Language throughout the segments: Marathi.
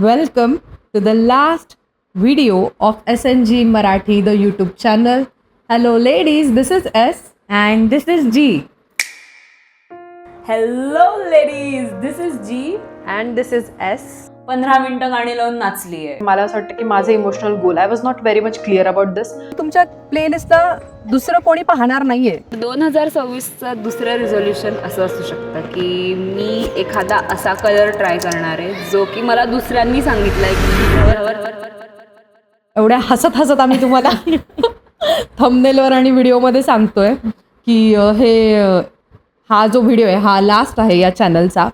Welcome to the last video of SNG Marathi, the YouTube channel. Hello ladies, this is S and this is G. Hello ladies, this is G And this is S. 15 मिनिटं गाणी लावून नाचली आहे. मला असं वाटतं की माझं emotional goal I was not very much clear about this. तुमच्या प्लेलिस्टला दुसरं कोणी पाहणार नाहीये. 2026चं दुसरं रिझोल्युशन असं असू शकतं की मी एखादा असा कलर ट्राय करणार आहे जो की मला दुसऱ्यांनी सांगितलंय की एवढ्या हसत हसत आम्ही तुम्हाला थंबनेलवर आणि व्हिडिओमध्ये सांगतोय की हा जो व्हिडिओ आहे हा लास्ट आहे या चॅनलचा.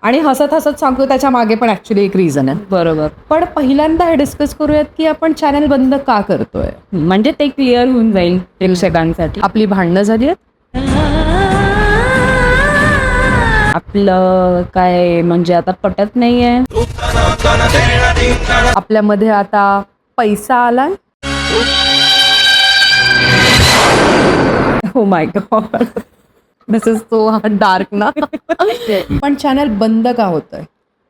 आणि हसत हसत सांगतो त्याच्या मागे पण ॲक्च्युली एक रिझन आहे. बरोबर. पण पहिल्यांदा हे डिस्कस करूयात की आपण चॅनल बंद का करतोय. म्हणजे ते क्लिअर होऊन जाईल प्रेक्षकांसाठी. आपली भांडणं झाली आहेत, आपलं काय म्हणजे आता पटत नाहीये, आपल्यामध्ये आता पैसा आलाय. Oh my God, this is so dark ना. पण चॅनल बंद का होतंय.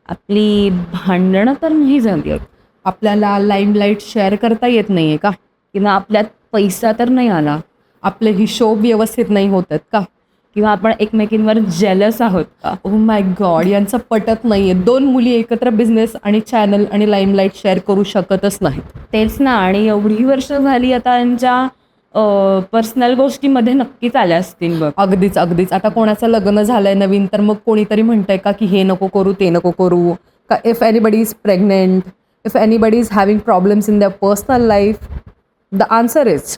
आपली भांडणं तर नाही झाली आहेत. आपल्याला लाईमलाईट शेअर करता येत नाहीये का. किंवा आपल्यात पैसा तर नाही आला, आपले हिशोब व्यवस्थित नाही होत आहेत का. किंवा आपण एकमेकींवर जेलस आहोत का. ओ माय गॉड, यांचं पटत नाहीये. 2 मुली एकत्र बिझनेस आणि चॅनल आणि लाईमलाईट शेअर करू शकतच नाहीत. तेच ना. आणि एवढी वर्ष झाली आता यांच्या पर्सनल गोष्टीमध्ये नक्कीच आल्या असतील बघ. अगदीच अगदीच. आता कोणाचं लग्न झालंय नवीन तर मग कोणीतरी म्हणतंय का की हे नको करू ते नको करू का. If anybody is pregnant, if anybody is having problems in their personal life, the answer is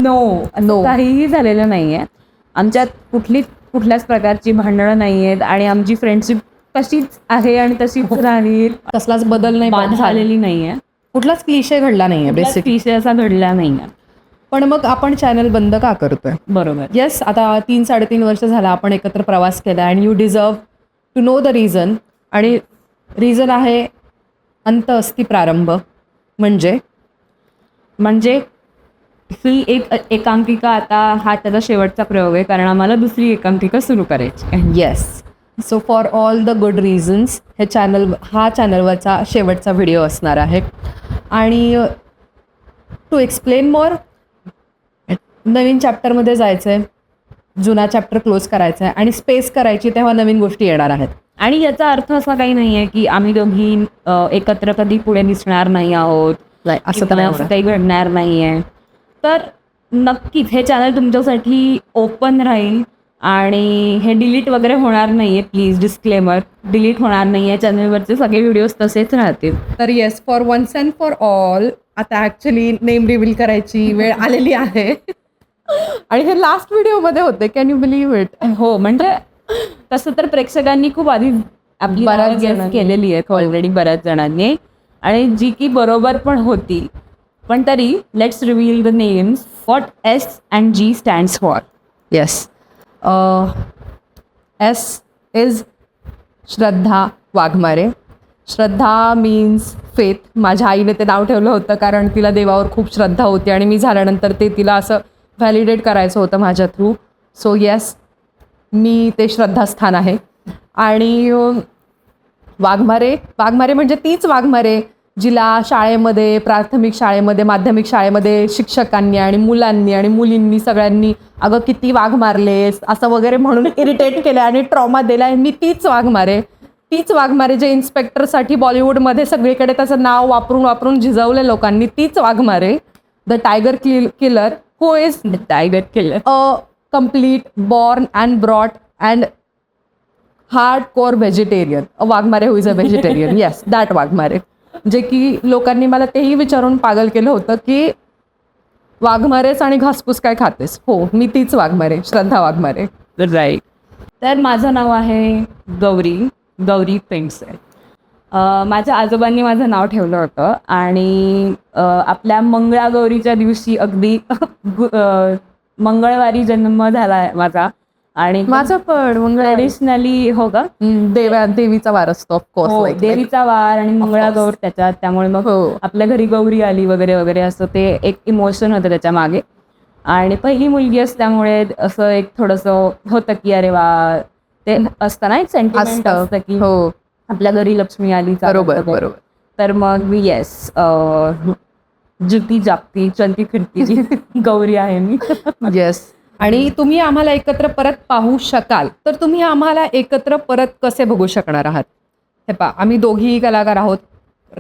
no. काहीही झालेलं नाही आहे. आमच्यात कुठल्याच प्रकारची भांडणं नाही आहेत आणि आमची फ्रेंडशिप तशीच आहे आणि तशीच राहील. कसलाच बदल नाही बाद झालेली नाही आहे. कुठलाच क्लिशे घडला नाहीये बेसिक. विषय असा घडला नाही आहे. पण मग आपण चॅनल बंद का करतोय. बरोबर. येस, आता 3-3.5 वर्ष झाला आपण एकत्र प्रवास केला आणि you deserve to know the reason. आणि रिझन आहे अंत अस्ति प्रारंभ. म्हणजे ही एक एकांकिका आता हा त्याचा शेवटचा प्रयोग आहे, कारण आम्हाला दुसरी एकांकिका सुरू करायची. Yes, so for all the good reasons हा चॅनलवरचा शेवटचा व्हिडिओ असणार आहे. आणि टू एक्सप्लेन मोर, नवीन चॅप्टरमध्ये जायचं आहे, जुना चॅप्टर क्लोज करायचा आहे आणि स्पेस करायची, तेव्हा नवीन गोष्टी येणार आहेत. आणि याचा अर्थ असा काही नाही आहे की आम्ही दोघी एकत्र कधी पुढे दिसणार नाही आहोत, असं तर असं काही घडणार नाही आहे. तर नक्कीच हे चॅनल तुमच्यासाठी ओपन राहील आणि हे डिलीट वगैरे होणार नाही आहे. प्लीज डिस्क्लेमर, डिलीट होणार नाही आहे. चॅनलवरचे सगळे व्हिडिओज तसेच राहतील. तर yes, for once and for all आता ॲक्च्युली नेम रिव्हील करायची वेळ आलेली आहे. आणि हे लास्ट व्हिडिओमध्ये होते. Can you believe it. हो, म्हणजे तसं तर प्रेक्षकांनी खूप आधी आपली बऱ्याच गेस जणांनी केलेली आहे ऑलरेडी, बऱ्याच जणांनी. आणि जी की बरोबर पण होती. पण तरी let's reveal the names. What S and G stands for. Yes, S is Shraddha Waghmare. Shraddha means faith. माझ्या आईने ते नाव ठेवलं होतं कारण तिला देवावर खूप श्रद्धा होती आणि मी झाल्यानंतर ते तिला असं व्हॅलिडेट करायचं होतं माझ्या थ्रू. सो येस, मी ते श्रद्धास्थान आहे. आणि वाघमारे म्हणजे तीच वाघमारे जिला शाळेमध्ये, प्राथमिक शाळेमध्ये, माध्यमिक शाळेमध्ये शिक्षकांनी आणि मुलांनी आणि मुलींनी सगळ्यांनी अगं किती वाघ मारलेस असं वगैरे म्हणून इरिटेट केलं आणि ट्रॉमा दिला. मी तीच वाघमारे जे इन्स्पेक्टरसाठी बॉलिवूडमध्ये सगळीकडे त्याचं नाव वापरून झिजवले लोकांनी. तीच Waghmare, the tiger killer, who is the tiger killer, a complete born and brought and hard core vegetarian. Waghmare who is a vegetarian. Yes, that Waghmare. जे की लोकांनी मला तेही विचारून पागल केलं होतं की वाघमारेस आणि घासपूस काय खातेस. हो, मी तीच वाघमारे, श्रद्धा वाघमारे. राईट. तर माझं नाव आहे गौरी पेंडसे. माझ्या आजोबांनी माझं नाव ठेवलं होतं आणि आपल्या मंगळागौरीच्या दिवशी अगदी मंगळवारी जन्म झाला आहे माझा. आणि माझं पण ट्रेडिशनली हो का, देवीचा वार असतो ऑफकोर्स. देवीचा वार आणि मंगळागौर त्याच्यात. त्यामुळे मग आपल्या घरी गौरी आली वगैरे वगैरे असं ते एक इमोशन होतं त्याच्या मागे. आणि पहिली मुलगी असल्यामुळे असं एक थोडंसं होतं की अरे वा, ते असतं ना एक सेंटिमेंट असतं की हो आपल्या घरी लक्ष्मी आली चालत बरोबर वगैरे. बरोबर. तर मग मी येस जुती जागती चलती फिरती गौरी आहे मी. येस. आणि तुम्ही आम्हाला एकत्र परत पाहू शकाल तर तुम्ही आम्हाला एकत्र परत कसे बघू शकणार आहात? हे पहा, आम्ही दोघीही कलाकार आहोत,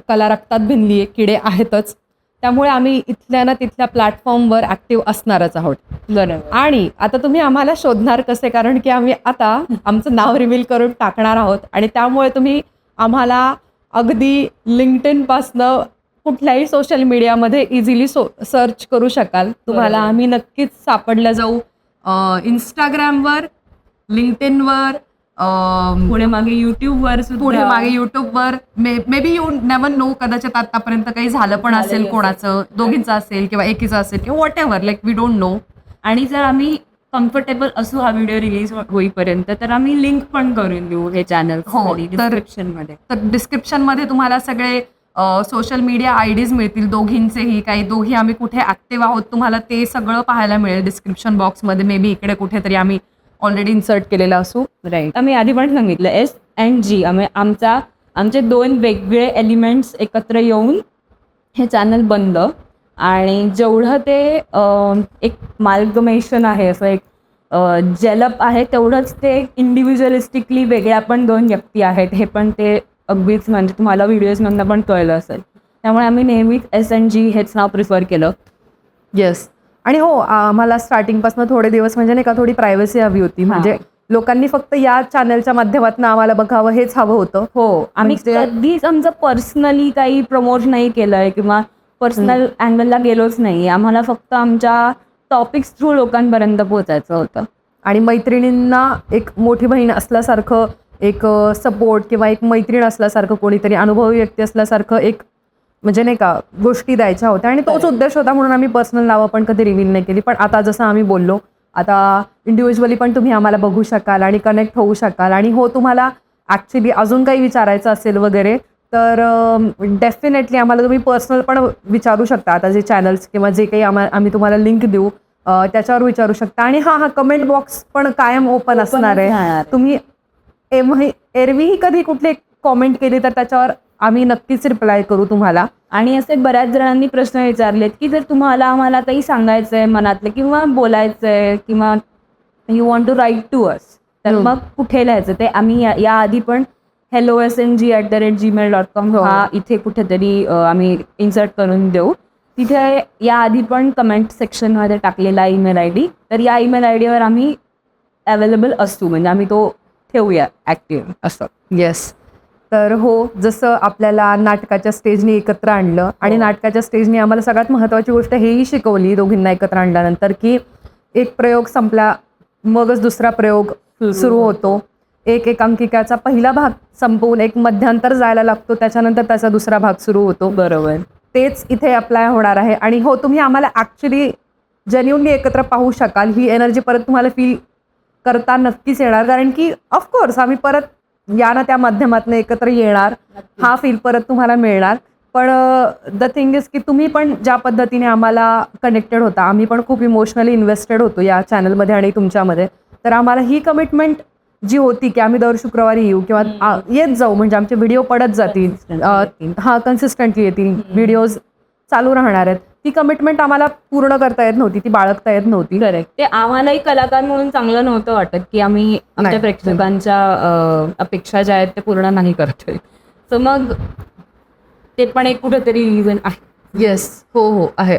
कला रक्तात भिनली आहे, किडे आहेतच, त्यामुळे आम्ही इथल्या ना तिथल्या प्लॅटफॉर्मवर ॲक्टिव्ह असणारच आहोत. बरोबर. आणि आता तुम्ही आम्हाला शोधणार कसे, कारण की आम्ही आता आमचं नाव रिव्हील करून टाकणार आहोत आणि त्यामुळे तुम्ही आम्हाला अगदी लिंक्डइनपासनं कुठल्याही सोशल मीडियामध्ये इझिली सर्च करू शकाल. तुम्हाला आम्ही नक्कीच सापडल्या जाऊ. इंस्टाग्रामवर, लिंक्डइनवर, पुढे मागे युट्यूबवर पुढे मागे युट्यूबवर, may be you never know, कदाचित आतापर्यंत काही झालं पण असेल, कोणाचं दोघींचं असेल किंवा एकीचं असेल किंवा whatever, like we don't know. आणि जर आम्ही कम्फर्टेबल असू हा व्हिडिओ रिलीज होईपर्यंत तर आम्ही लिंक पण करून देऊ हे चॅनल डिस्क्रिप्शनमध्ये. तर डिस्क्रिप्शनमध्ये तुम्हाला सगळे सोशल मीडिया आयडीज मिळतील दोघींचेही. काही दोघी आम्ही कुठे ॲक्टिव्ह आहोत तुम्हाला ते सगळं पाहायला मिळेल डिस्क्रिप्शन बॉक्समध्ये. मे बी इकडे कुठेतरी आम्ही ऑलरेडी इन्सर्ट केलेला असू. राईट. आम्ही आधी पण सांगितलं S&G आमचे 2 वेगवेगळे एलिमेंट्स एकत्र येऊन हे चॅनल बनलं. आणि जेवढं ते एक मार्गमेशन आहे, असं एक जेलप आहे, तेवढंच ते इंडिव्हिज्युअलिस्टिकली वेगळ्या पण 2 व्यक्ती आहेत. हे पण ते अगदीच म्हणजे तुम्हाला व्हिडिओजमधनं पण कळलं असेल. त्यामुळे आम्ही नेहमीच S&G हेच नाव प्रिफर केलं. येस. आणि हो, आम्हाला स्टार्टिंगपासून थोडे दिवस म्हणजे नाही का थोडी प्रायव्हसी हवी होती. म्हणजे लोकांनी फक्त या चॅनलच्या माध्यमातून आम्हाला बघावं हेच हवं होतं. हो, आम्ही कधीच आमचं पर्सनली काही प्रमोट नाही केलंय किंवा पर्सनल अँगलला गेलोच नाही. आम्हाला फक्त आमच्या टॉपिक्स थ्रू लोकांपर्यंत पोहोचायचं होतं. आणि मैत्रिणींना एक मोठी बहीण असल्यासारखं, एक सपोर्ट किंवा एक मैत्रीण असल्यासारखं, कोणीतरी अनुभवी व्यक्ती असल्यासारखं एक म्हणजे नाही का गोष्टी द्यायच्या होत्या. आणि तोच उद्देश होता, म्हणून आम्ही पर्सनल नावं पण कधी रिव्हील नाही केली. पण आता जसं आम्ही बोललो, आता इंडिव्हिज्युअली पण तुम्ही आम्हाला बघू शकाल आणि कनेक्ट होऊ शकाल. आणि हो, तुम्हाला ॲक्च्युली अजून काही विचारायचं असेल वगैरे तर डेफिनेटली आम्हाला तुम्ही पर्सनल पण विचारू शकता. आता जे चॅनल्स किंवा जे काही आम्ही तुम्हाला लिंक देऊ त्याच्यावर विचारू शकता. आणि हा कमेंट बॉक्स पण कायम ओपन असणार आहे. तुम्ही एरवीही कधी कुठले कॉमेंट केली तर त्याच्यावर आम्ही नक्कीच रिप्लाय करू तुम्हाला. आणि असे बऱ्याच जणांनी प्रश्न विचारलेत की जर तुम्हाला आम्हाला काही सांगायचं आहे मनातलं किंवा बोलायचं आहे किंवा you want to write to us, तर मग कुठे लिहायचं ते आम्ही याआधी पण hellosng@gmail.com हा इथे कुठेतरी आम्ही इन्सर्ट करून देऊ. तिथे याआधी पण कमेंट सेक्शनमध्ये टाकलेला ईमेल ID, तर या ईमेल IDवर आम्ही अवेलेबल असू, म्हणजे आम्ही तो ठेवूया ॲक्टिव्ह असं. येस. तर हो, जसं आपल्याला नाटकाच्या स्टेजने एकत्र आणलं आणि नाटकाच्या स्टेजने आम्हाला सगळ्यात महत्त्वाची गोष्ट हेही शिकवली दोघींना एकत्र आणल्यानंतर की एक प्रयोग संपला मगच दुसरा प्रयोग सुरू होतो. एक एकांकिकाचा पहिला भाग संपवून एक मध्यांतर जायला लागतो, त्याच्यानंतर त्याचा दुसरा भाग सुरू होतो. बरोबर. तेच इथे अप्लाय होणार आहे. आणि हो, तुम्ही आम्हाला ॲक्च्युली जेन्युनली एकत्र पाहू शकाल. ही एनर्जी परत तुम्हाला फील करता नक्कीच येणार, कारण की ऑफकोर्स आम्ही परत या ना त्या माध्यमातून एकत्र येणार, हा फील परत तुम्हाला मिळणार. पण द थिंग इज की तुम्ही पण ज्या पद्धतीने आम्हाला कनेक्टेड होता, आम्ही पण खूप इमोशनली इन्व्हेस्टेड होतो या चॅनलमध्ये आणि तुमच्यामध्ये. तर आम्हाला ही कमिटमेंट जी होती की आम्ही दर शुक्रवारी येऊ किंवा येत जाऊ, म्हणजे आमचे व्हिडिओ पडत जातील, कन्सिस्टंटली येतील, व्हिडिओज चालू राहणार आहेत, ती कमिटमेंट आम्हाला पूर्ण करता येत नव्हती, ती बाळगता येत नव्हती. करेक्ट. ते आम्हालाही कलाकार म्हणून चांगलं नव्हतं वाटत की आम्ही आमच्या प्रेक्षकांच्या अपेक्षा ज्या आहेत ते पूर्ण नाही करतोय. सो मग ते पण एक कुठेतरी रिझन आहे. येस. हो आहे,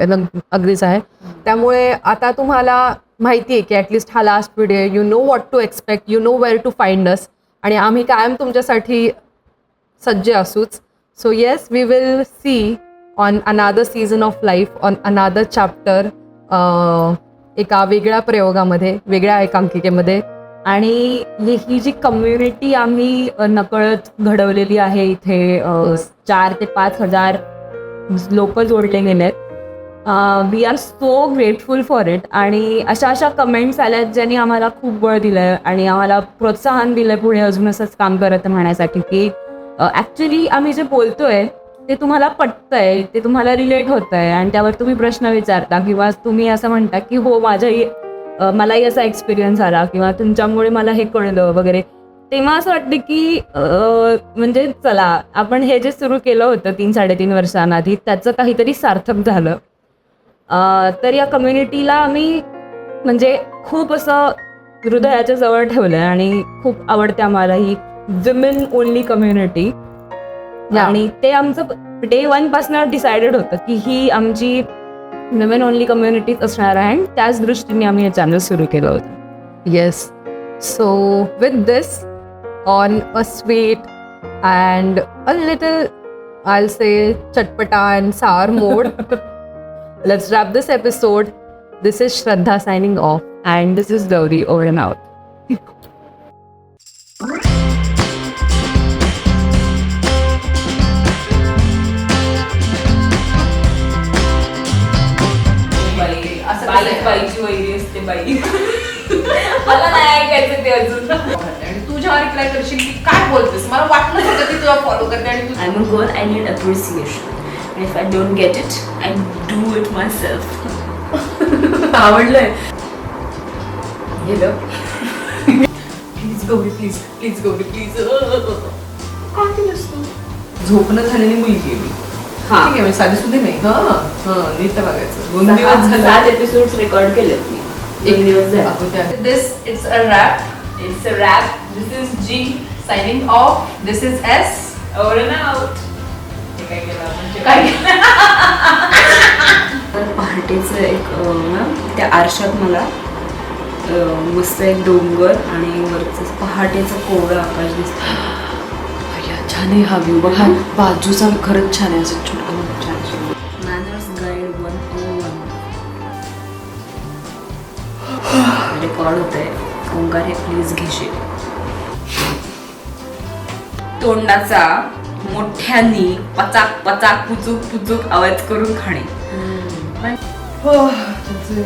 अगदीच आहे. त्यामुळे आता तुम्हाला माहिती आहे की ॲटलिस्ट हा last video, you know what to expect, you know where to find us. आणि आम्ही कायम तुमच्यासाठी सज्ज असूच. So yes, we will see on another season of life, on another chapter, एका वेगळ्या प्रयोगामध्ये, वेगळ्या एकांकिकेमध्ये. आणि ही जी कम्युनिटी आम्ही नकळत घडवलेली आहे इथे, 4,000 ते 5,000 लोक जोडले गेलेत. We are so grateful for it. आणि अशा कमेंट्स आल्यात ज्यांनी आम्हाला खूप बळ दिलं आहे आणि आम्हाला प्रोत्साहन दिलं आहे पुढे अजून असंच काम करत राहण्यासाठी की ॲक्च्युली आम्ही जे बोलतोय ते तुम्हाला पटतंय, ते तुम्हाला रिलेट होत आहे आणि त्यावर तुम्ही प्रश्न विचारता किंवा तुम्ही असं म्हणता की हो मलाही असा एक्सपिरियन्स आला किंवा तुमच्यामुळे मला हे कळलं वगैरे. तेव्हा असं वाटतं की म्हणजे चला आपण हे जे सुरू केलं होतं 3-3.5 वर्षांआधी त्याचं काहीतरी सार्थक झालं. तर या कम्युनिटीला आम्ही म्हणजे खूप असं हृदयाच्या जवळ ठेवलं आणि खूप आवडते आम्हाला ही विमेन ओनली कम्युनिटी. आणि ते आमचं डे 1 पासून डिसाइडेड होतं की ही आमची विमेन ओनली कम्युनिटीच असणार आहे आणि त्याच दृष्टीने आम्ही हे चॅनल सुरू केलं होतं. Yes. So with this, on a sweet and a little, I'll say, chatpata and sour mode, let's wrap this episode. This is Shraddha signing off, and this is Gauri over and out. बाईची वैरी असते बाई. मला नाही ऐकायचं ते अजून. आणि तू जेव्हा रिप्लाय करशील की काय बोलतेस, मला वाटलं होतं की तुला फॉलो करते आणि तू I'm a girl, I need appreciation. And if I don't get it, I do it myself. आवडलंय. गेलं. Please Gauri, please please Gauri, please. काय केलंस तू? झोपणं झालेली मुलगी आहे मी. ठीक आहे, म्हणजे साधी सुधी नाही. नीट बघायचं. 2 दिवस झाले. 7 एपिसोड्स रेकॉर्ड केलेत मी. 1 दिवस झाले. This it's a wrap. It's a wrap. This is G Signing off. This is S. over and out. काय केलं आपण? काय तर पहाटेचं एक ना त्या आरशात मला मस्त एक डोंगर आणि वरचं पहाटेचं कोवळं आकाश दिसतं. छान आहे हा व्ह्यू बघा. बाजूचा खरंच छान आहे. असं छोटं छान. मॅनर्स गाईड 101 रेकॉर्ड होत आहे. ओंकार हे प्लीज घेशील. तोंडाचा मोठ्यानी पचाक पचाक पुचूक पुचूक आवाज करून खाणे. तुझे